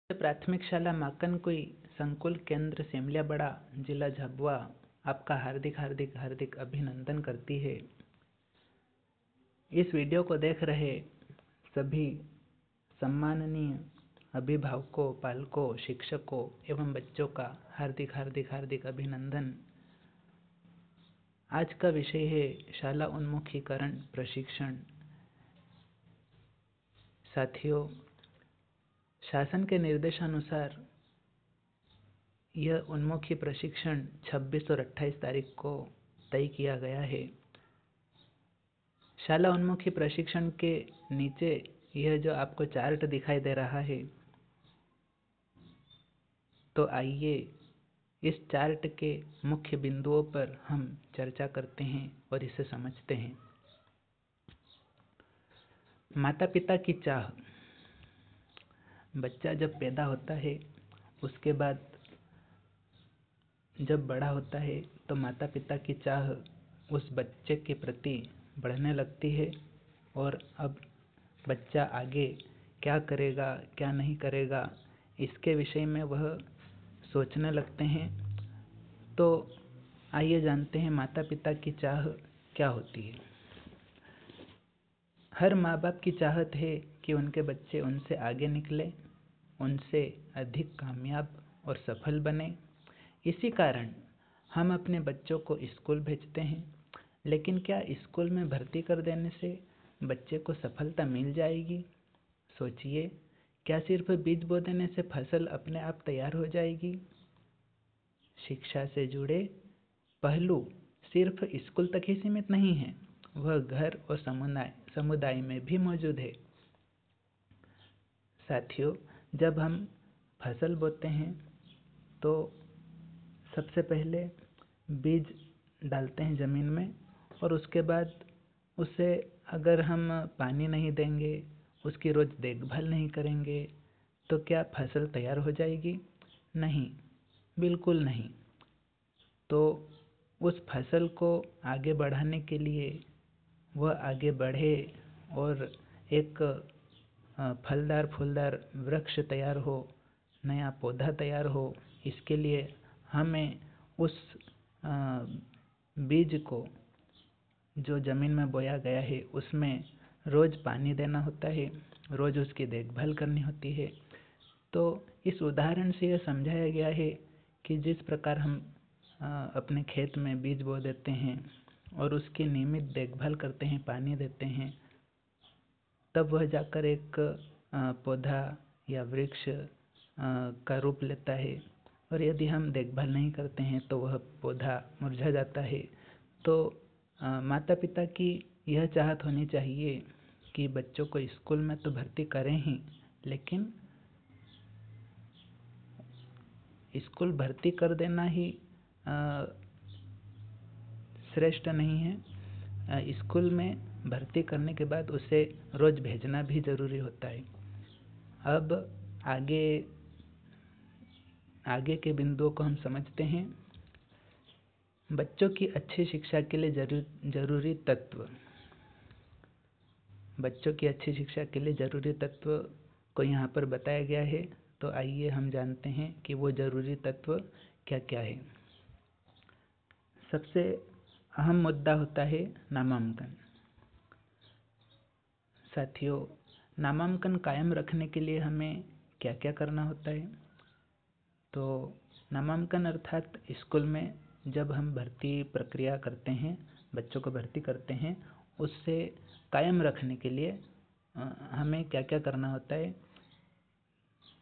प्राथमिक शाला माकनकुई संकुल केंद्र सिमलियाबड़ा जिला झाबुआ आपका हार्दिक हार्दिक हार्दिक अभिनंदन करती है। इस वीडियो को देख रहे सभी सम्माननीय अभिभावकों, पालकों, शिक्षकों एवं बच्चों का हार्दिक हार्दिक हार्दिक अभिनंदन। आज का विषय है शाला उन्मुखीकरण प्रशिक्षण। साथियों, शासन के निर्देशानुसार यह उन्मुखी प्रशिक्षण 26 और 28 तारीख को तय किया गया है। शाला उन्मुखी प्रशिक्षण के नीचे यह जो आपको चार्ट दिखाई दे रहा है, तो आइए इस चार्ट के मुख्य बिंदुओं पर हम चर्चा करते हैं और इसे समझते हैं। माता पिता की चाह। बच्चा जब पैदा होता है, उसके बाद जब बड़ा होता है तो माता पिता की चाह उस बच्चे के प्रति बढ़ने लगती है और अब बच्चा आगे क्या करेगा, क्या नहीं करेगा, इसके विषय में वह सोचने लगते हैं। तो आइए जानते हैं माता पिता की चाह क्या होती है। हर माँ बाप की चाहत है कि उनके बच्चे उनसे आगे निकले, उनसे अधिक कामयाब और सफल बने। इसी कारण हम अपने बच्चों को स्कूल भेजते हैं। लेकिन क्या स्कूल में भर्ती कर देने से बच्चे को सफलता मिल जाएगी? सोचिए, क्या सिर्फ बीज बो देने से फसल अपने आप तैयार हो जाएगी? शिक्षा से जुड़े पहलू सिर्फ स्कूल तक ही सीमित नहीं है, वह घर और समुदाय में भी मौजूद है। साथियों, जब हम फसल बोते हैं तो सबसे पहले बीज डालते हैं ज़मीन में और उसके बाद उसे अगर हम पानी नहीं देंगे, उसकी रोज़ देखभाल नहीं करेंगे, तो क्या फसल तैयार हो जाएगी? नहीं, बिल्कुल नहीं। तो उस फसल को आगे बढ़ाने के लिए वह आगे बढ़े और एक फलदार फूलदार वृक्ष तैयार हो, नया पौधा तैयार हो, इसके लिए हमें उस बीज को जो ज़मीन में बोया गया है उसमें रोज़ पानी देना होता है, रोज़ उसकी देखभाल करनी होती है। तो इस उदाहरण से यह समझाया गया है कि जिस प्रकार हम अपने खेत में बीज बो देते हैं और उसकी नियमित देखभाल करते हैं, पानी देते हैं, तब वह जाकर एक पौधा या वृक्ष का रूप लेता है। और यदि हम देखभाल नहीं करते हैं तो वह पौधा मुरझा जाता है। तो माता पिता की यह चाहत होनी चाहिए कि बच्चों को स्कूल में तो भर्ती करें ही, लेकिन स्कूल भर्ती कर देना ही श्रेष्ठ नहीं है। स्कूल में भर्ती करने के बाद उसे रोज़ भेजना भी ज़रूरी होता है। अब आगे के बिंदुओं को हम समझते हैं। बच्चों की अच्छी शिक्षा के लिए जरूरी तत्व। बच्चों की अच्छी शिक्षा के लिए ज़रूरी तत्व को यहाँ पर बताया गया है। तो आइए हम जानते हैं कि वो ज़रूरी तत्व क्या क्या है। सबसे अहम मुद्दा होता है नामांकन। साथियों, नामांकन कायम रखने के लिए हमें क्या क्या करना होता है? तो नामांकन अर्थात स्कूल में जब हम भर्ती प्रक्रिया करते हैं, बच्चों को भर्ती करते हैं, उससे कायम रखने के लिए हमें क्या क्या करना होता है?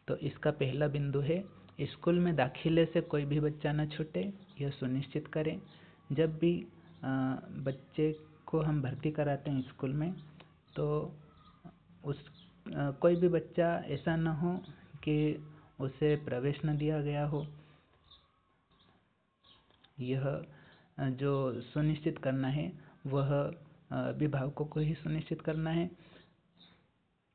तो इसका पहला बिंदु है, स्कूल में दाखिले से कोई भी बच्चा न छूटे, यह सुनिश्चित करें। जब भी बच्चे को हम भर्ती कराते हैं स्कूल में, तो कोई भी बच्चा ऐसा न हो कि उसे प्रवेश न दिया गया हो। यह जो सुनिश्चित करना है वह अभिभावकों को ही सुनिश्चित करना है।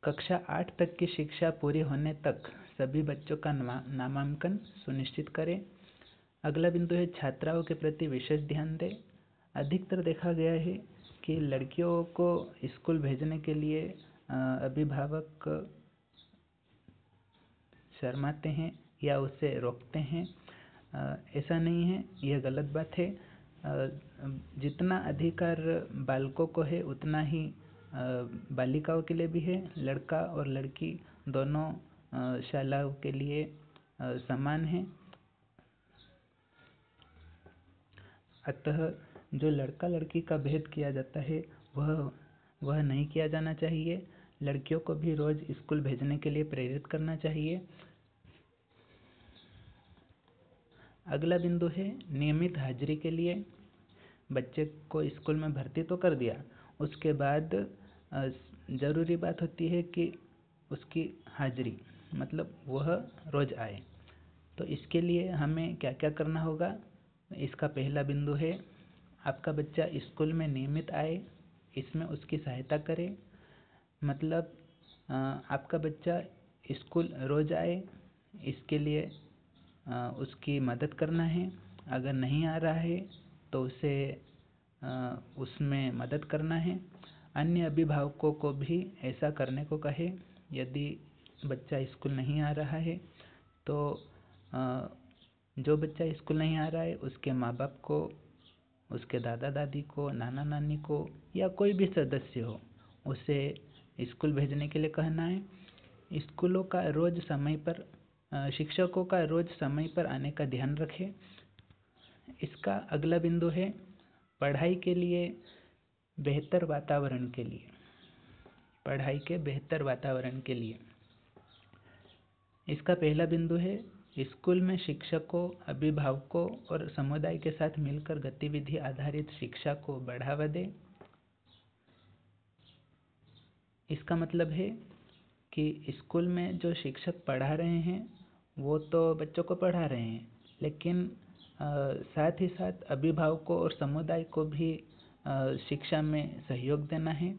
कक्षा 8 तक की शिक्षा पूरी होने तक सभी बच्चों का नामांकन सुनिश्चित करें। अगला बिंदु है, छात्राओं के प्रति विशेष ध्यान दें। अधिकतर देखा गया है कि लड़कियों को स्कूल भेजने के लिए अभिभावक शर्माते हैं या उसे रोकते हैं। ऐसा नहीं है, यह गलत बात है। जितना अधिकार बालकों को है उतना ही बालिकाओं के लिए भी है। लड़का और लड़की दोनों शालाओं के लिए समान है। अतः जो लड़का लड़की का भेद किया जाता है वह नहीं किया जाना चाहिए। लड़कियों को भी रोज स्कूल भेजने के लिए प्रेरित करना चाहिए। अगला बिंदु है नियमित हाजिरी के लिए। बच्चे को स्कूल में भर्ती तो कर दिया, उसके बाद ज़रूरी बात होती है कि उसकी हाजिरी, मतलब वह रोज़ आए। तो इसके लिए हमें क्या क्या करना होगा? इसका पहला बिंदु है आपका बच्चा स्कूल में नियमित आए, इसमें उसकी सहायता करें। मतलब आपका बच्चा स्कूल रोज़ आए, इसके लिए उसकी मदद करना है। अगर नहीं आ रहा है तो उसे उसमें मदद करना है। अन्य अभिभावकों को भी ऐसा करने को कहे। यदि बच्चा स्कूल नहीं आ रहा है तो जो बच्चा स्कूल नहीं आ रहा है उसके माँ बाप को, उसके दादा दादी को, नाना नानी को या कोई भी सदस्य हो उसे स्कूल भेजने के लिए कहना है। स्कूलों का रोज़ समय पर शिक्षकों का रोज़ समय पर आने का ध्यान रखें। इसका अगला बिंदु है पढ़ाई के लिए बेहतर वातावरण के लिए। पढ़ाई के बेहतर वातावरण के लिए इसका पहला बिंदु है स्कूल में शिक्षकों, अभिभावकों और समुदाय के साथ मिलकर गतिविधि आधारित शिक्षा को बढ़ावा दें। इसका मतलब है कि स्कूल में जो शिक्षक पढ़ा रहे हैं वो तो बच्चों को पढ़ा रहे हैं, लेकिन साथ ही साथ अभिभावकों और समुदाय को भी शिक्षा में सहयोग देना है।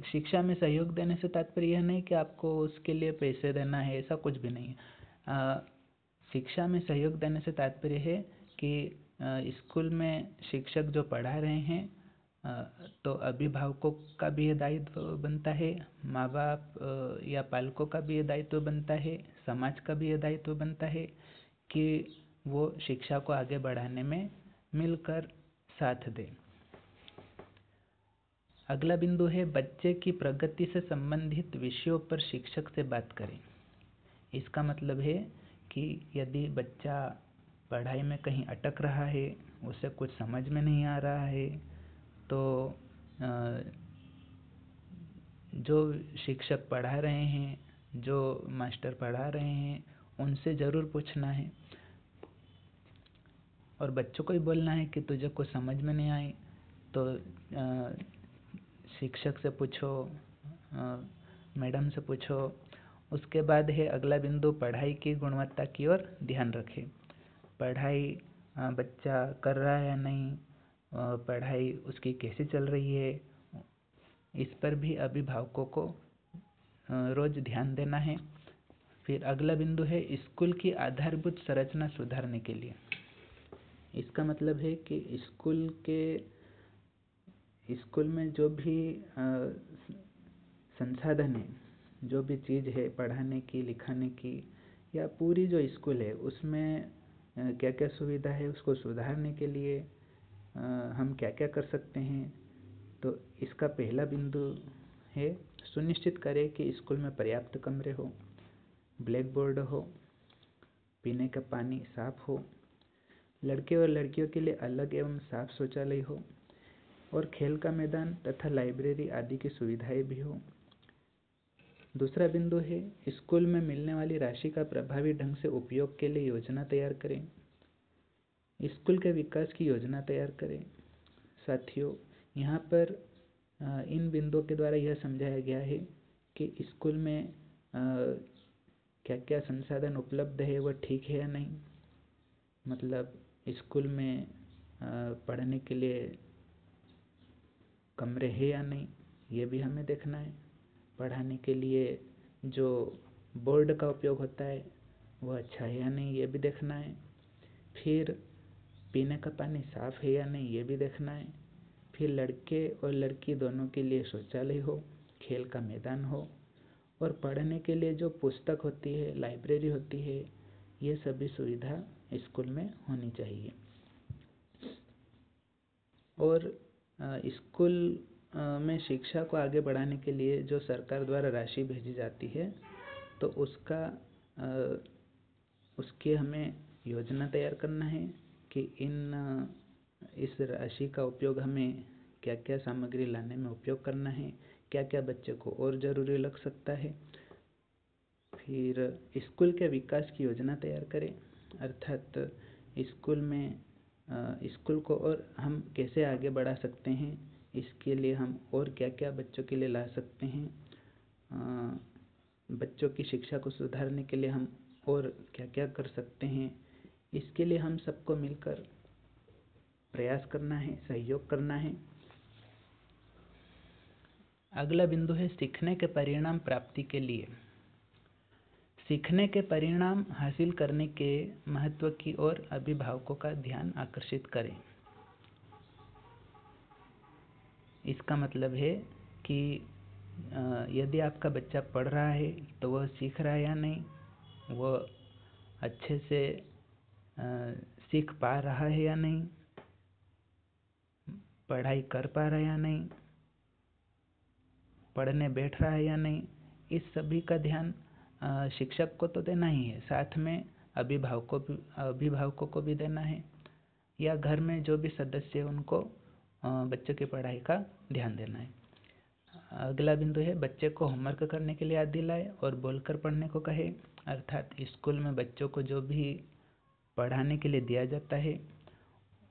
शिक्षा में सहयोग देने से तात्पर्य यह नहीं कि आपको उसके लिए पैसे देना है, ऐसा कुछ भी नहीं है। शिक्षा में सहयोग देने से तात्पर्य है कि स्कूल में शिक्षक जो पढ़ा रहे हैं तो अभिभावकों का भी ये दायित्व बनता है, माँ बाप या पालकों का भी ये दायित्व बनता है, समाज का भी ये दायित्व बनता है कि वो शिक्षा को आगे बढ़ाने में मिलकर साथ दें। अगला बिंदु है बच्चे की प्रगति से संबंधित विषयों पर शिक्षक से बात करें। इसका मतलब है कि यदि बच्चा पढ़ाई में कहीं अटक रहा है, उसे कुछ समझ में नहीं आ रहा है, तो जो शिक्षक पढ़ा रहे हैं, जो मास्टर पढ़ा रहे हैं, उनसे ज़रूर पूछना है। और बच्चों को ही बोलना है कि तुझे कुछ समझ में नहीं आई तो शिक्षक से पूछो, मैडम से पूछो। उसके बाद है अगला बिंदु पढ़ाई की गुणवत्ता की ओर ध्यान रखें। पढ़ाई बच्चा कर रहा है या नहीं, पढ़ाई उसकी कैसी चल रही है, इस पर भी अभिभावकों को रोज ध्यान देना है। फिर अगला बिंदु है स्कूल की आधारभूत संरचना सुधारने के लिए। इसका मतलब है कि स्कूल में जो भी संसाधन है, जो भी चीज़ है पढ़ाने की, लिखाने की, या पूरी जो स्कूल है उसमें क्या क्या सुविधा है, उसको सुधारने के लिए हम क्या क्या कर सकते हैं। तो इसका पहला बिंदु है सुनिश्चित करें कि स्कूल में पर्याप्त कमरे हो, ब्लैक बोर्ड हो, पीने का पानी साफ हो, लड़के और लड़कियों के लिए अलग एवं साफ शौचालय हो और खेल का मैदान तथा लाइब्रेरी आदि की सुविधाएं भी हो। दूसरा बिंदु है स्कूल में मिलने वाली राशि का प्रभावी ढंग से उपयोग के लिए योजना तैयार करें। स्कूल के विकास की योजना तैयार करें। साथियों, यहाँ पर इन बिंदुओं के द्वारा यह समझाया गया है कि स्कूल में क्या क्या संसाधन उपलब्ध है वह ठीक है या नहीं। मतलब स्कूल में पढ़ने के लिए कमरे हैं या नहीं, ये भी हमें देखना है। पढ़ाने के लिए जो बोर्ड का उपयोग होता है वह अच्छा है या नहीं, ये भी देखना है। फिर पीने का पानी साफ है या नहीं, ये भी देखना है। फिर लड़के और लड़की दोनों के लिए शौचालय हो, खेल का मैदान हो और पढ़ने के लिए जो पुस्तक होती है, लाइब्रेरी होती है, ये सभी सुविधा स्कूल में होनी चाहिए। और स्कूल में शिक्षा को आगे बढ़ाने के लिए जो सरकार द्वारा राशि भेजी जाती है, तो उसकी हमें योजना तैयार करना है कि इस राशि का उपयोग हमें क्या क्या सामग्री लाने में उपयोग करना है, क्या क्या बच्चे को और ज़रूरी लग सकता है। फिर स्कूल के विकास की योजना तैयार करें, अर्थात स्कूल को और हम कैसे आगे बढ़ा सकते हैं, इसके लिए हम और क्या क्या बच्चों के लिए ला सकते हैं, बच्चों की शिक्षा को सुधारने के लिए हम और क्या क्या कर सकते हैं, इसके लिए हम सबको मिलकर प्रयास करना है, सहयोग करना है। अगला बिंदु है सीखने के परिणाम प्राप्ति के लिए। सीखने के परिणाम हासिल करने के महत्व की ओर अभिभावकों का ध्यान आकर्षित करें। इसका मतलब है कि यदि आपका बच्चा पढ़ रहा है तो वह सीख रहा है या नहीं, वह अच्छे से सीख पा रहा है या नहीं, पढ़ाई कर पा रहा है या नहीं, पढ़ने बैठ रहा है या नहीं, इस सभी का ध्यान शिक्षक को तो देना ही है, साथ में अभिभावकों को भी देना है, या घर में जो भी सदस्य है उनको बच्चों की पढ़ाई का ध्यान देना है। अगला बिंदु है बच्चे को होमवर्क करने के लिए याद दिलाए और बोलकर पढ़ने को कहे, अर्थात स्कूल में बच्चों को जो भी पढ़ाने के लिए दिया जाता है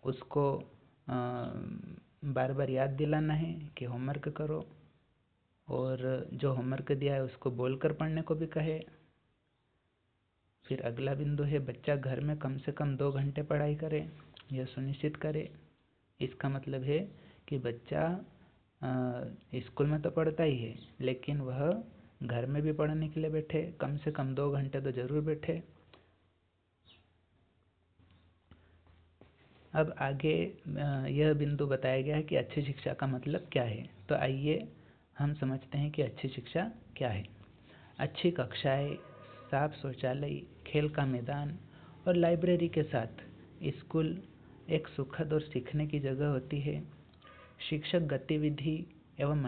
उसको बार बार याद दिलाना है कि होमवर्क करो, और जो होमवर्क दिया है उसको बोलकर पढ़ने को भी कहे। फिर अगला बिंदु है बच्चा घर में कम से कम 2 घंटे पढ़ाई करे, यह सुनिश्चित करे। इसका मतलब है कि बच्चा स्कूल में तो पढ़ता ही है, लेकिन वह घर में भी पढ़ने के लिए बैठे, कम से कम 2 घंटे तो जरूर बैठे। अब आगे यह बिंदु बताया गया है कि अच्छी शिक्षा का मतलब क्या है। तो आइए हम समझते हैं कि अच्छी शिक्षा क्या है। अच्छी कक्षाएं, साफ शौचालय, खेल का मैदान और लाइब्रेरी के साथ स्कूल एक सुखद और सीखने की जगह होती है। शिक्षक गतिविधि एवं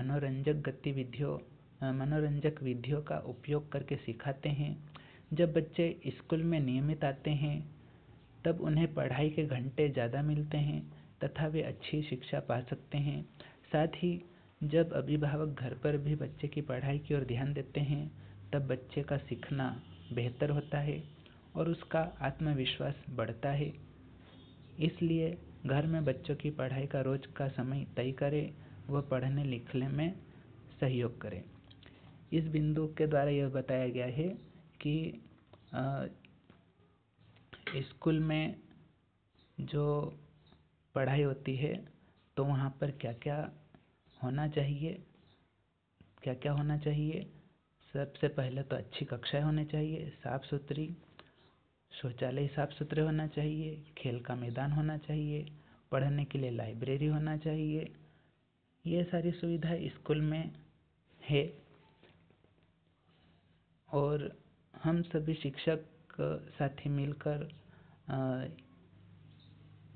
मनोरंजक विधियों का उपयोग करके सिखाते हैं। जब बच्चे स्कूल में नियमित आते हैं तब उन्हें पढ़ाई के घंटे ज़्यादा मिलते हैं तथा वे अच्छी शिक्षा पा सकते हैं। साथ ही जब अभिभावक घर पर भी बच्चे की पढ़ाई की ओर ध्यान देते हैं तब बच्चे का सीखना बेहतर होता है और उसका आत्मविश्वास बढ़ता है। इसलिए घर में बच्चों की पढ़ाई का रोज का समय तय करें, वह पढ़ने लिखने में सहयोग करें। इस बिंदु के द्वारा यह बताया गया है कि स्कूल में जो पढ़ाई होती है तो वहाँ पर क्या क्या होना चाहिए। सबसे पहले तो अच्छी कक्षाएं होनी चाहिए, साफ सुथरी, शौचालय साफ सुथरे होना चाहिए, खेल का मैदान होना चाहिए, पढ़ने के लिए लाइब्रेरी होना चाहिए। ये सारी सुविधाएं स्कूल में है और हम सभी शिक्षक साथी मिलकर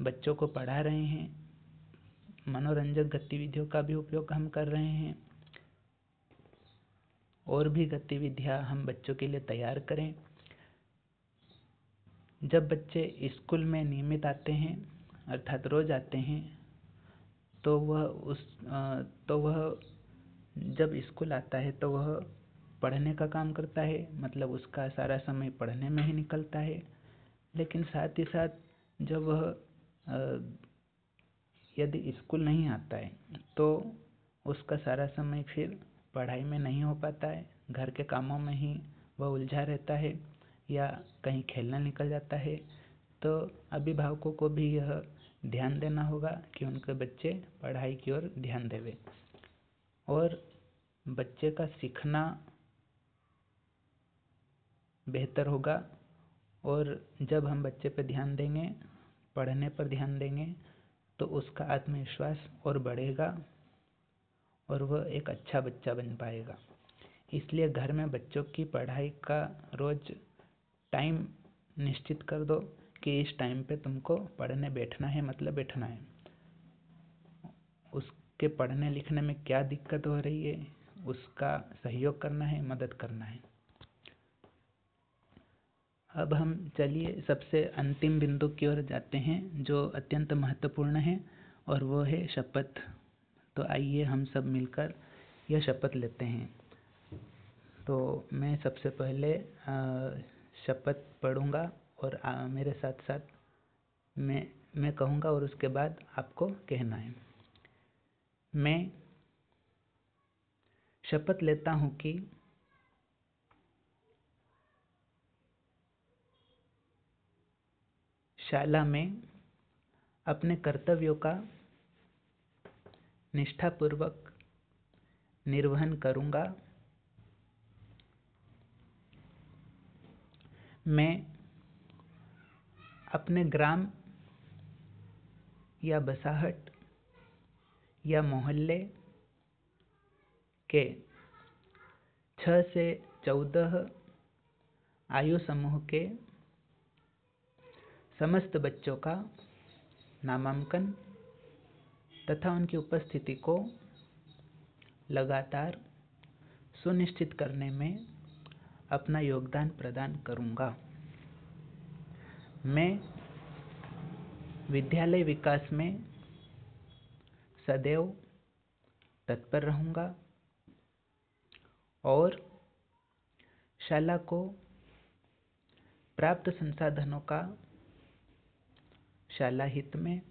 बच्चों को पढ़ा रहे हैं। मनोरंजक गतिविधियों का भी उपयोग हम कर रहे हैं और भी गतिविधियां हम बच्चों के लिए तैयार करें। जब बच्चे स्कूल में नियमित आते हैं अर्थात रोज आते हैं तो वह जब स्कूल आता है तो वह पढ़ने का काम करता है, मतलब उसका सारा समय पढ़ने में ही निकलता है। लेकिन साथ ही साथ जब वह यदि स्कूल नहीं आता है तो उसका सारा समय फिर पढ़ाई में नहीं हो पाता है, घर के कामों में ही वह उलझा रहता है या कहीं खेलने निकल जाता है। तो अभिभावकों को भी यह ध्यान देना होगा कि उनके बच्चे पढ़ाई की ओर ध्यान देवें और बच्चे का सीखना बेहतर होगा। और जब हम बच्चे पर ध्यान देंगे, पढ़ने पर ध्यान देंगे, तो उसका आत्मविश्वास और बढ़ेगा और वह एक अच्छा बच्चा बन पाएगा। इसलिए घर में बच्चों की पढ़ाई का रोज टाइम निश्चित कर दो कि इस टाइम पे तुमको पढ़ने बैठना है, मतलब बैठना है। उसके पढ़ने लिखने में क्या दिक्कत हो रही है उसका सहयोग करना है, मदद करना है। अब हम चलिए सबसे अंतिम बिंदु की ओर जाते हैं जो अत्यंत महत्वपूर्ण है, और वो है शपथ। तो आइए हम सब मिलकर यह शपथ लेते हैं। तो मैं सबसे पहले शपथ पढ़ूंगा और मेरे साथ साथ मैं कहूँगा और उसके बाद आपको कहना है। मैं शपथ लेता हूँ कि शाला में अपने कर्तव्यों का निष्ठापूर्वक निर्वहन करूँगा। मैं अपने ग्राम या बसाहट या मोहल्ले के 6 से 14 आयु समूह के समस्त बच्चों का नामांकन तथा उनकी उपस्थिति को लगातार सुनिश्चित करने में अपना योगदान प्रदान करूँगा। मैं विद्यालय विकास में सदैव तत्पर रहूँगा और शाला को प्राप्त संसाधनों का शाला हित में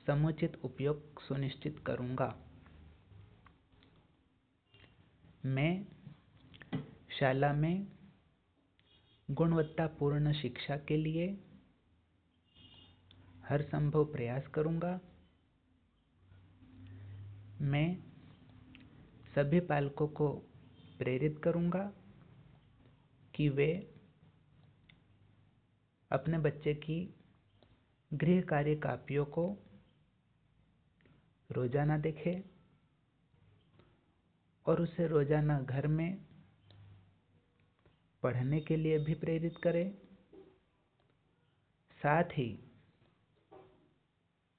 समुचित उपयोग सुनिश्चित करूँगा। मैं शाला में गुणवत्तापूर्ण शिक्षा के लिए हर संभव प्रयास करूँगा। मैं सभी पालकों को प्रेरित करूँगा कि वे अपने बच्चे की गृह कार्य कापियों को रोजाना देखें और उसे रोजाना घर में पढ़ने के लिए भी प्रेरित करें। साथ ही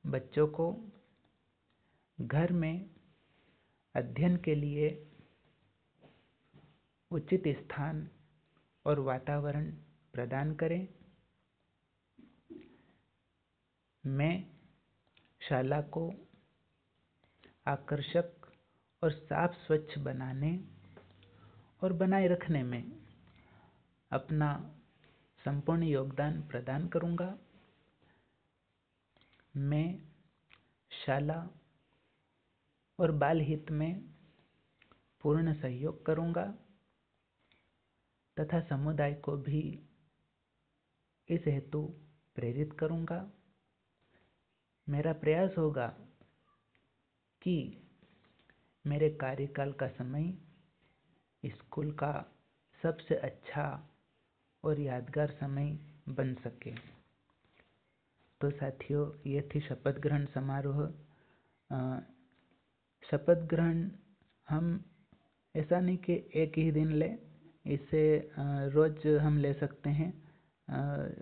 बच्चों को घर में अध्ययन के लिए उचित स्थान और वातावरण प्रदान करें। मैं शाला को आकर्षक और साफ स्वच्छ बनाने और बनाए रखने में अपना संपूर्ण योगदान प्रदान करूँगा। मैं शाला और बाल हित में पूर्ण सहयोग करूँगा तथा समुदाय को भी इस हेतु प्रेरित करूँगा। मेरा प्रयास होगा कि मेरे कार्यकाल का समय स्कूल का सबसे अच्छा और यादगार समय बन सके। तो साथियों, ये थी शपथ ग्रहण समारोह। शपथ ग्रहण हम ऐसा नहीं कि एक ही दिन लें, इसे रोज हम ले सकते हैं।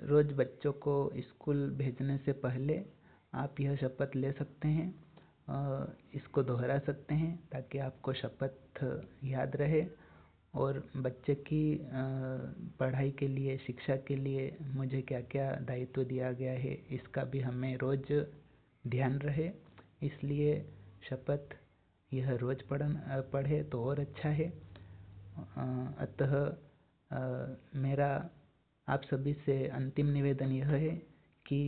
रोज बच्चों को स्कूल भेजने से पहले आप यह शपथ ले सकते हैं, इसको दोहरा सकते हैं ताकि आपको शपथ याद रहे और बच्चे की पढ़ाई के लिए, शिक्षा के लिए मुझे क्या क्या दायित्व दिया गया है इसका भी हमें रोज ध्यान रहे। इसलिए शपथ यह रोज पढ़े तो और अच्छा है। अतः मेरा आप सभी से अंतिम निवेदन यह है कि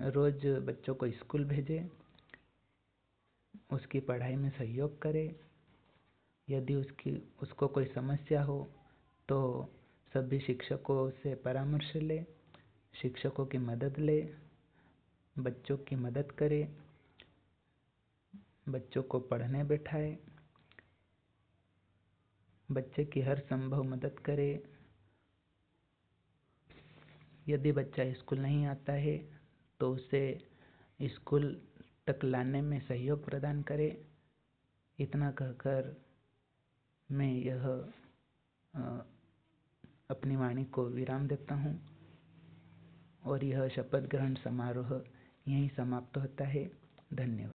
रोज बच्चों को स्कूल भेजें, उसकी पढ़ाई में सहयोग करें। यदि उसको कोई समस्या हो तो सभी शिक्षकों से परामर्श लें, शिक्षकों की मदद लें, बच्चों की मदद करें, बच्चों को पढ़ने बैठाएं, बच्चे की हर संभव मदद करें। यदि बच्चा स्कूल नहीं आता है तो उसे स्कूल तक लाने में सहयोग प्रदान करें। इतना कहकर मैं यह अपनी वाणी को विराम देता हूँ और यह शपथ ग्रहण समारोह यहीं समाप्त होता है। धन्यवाद।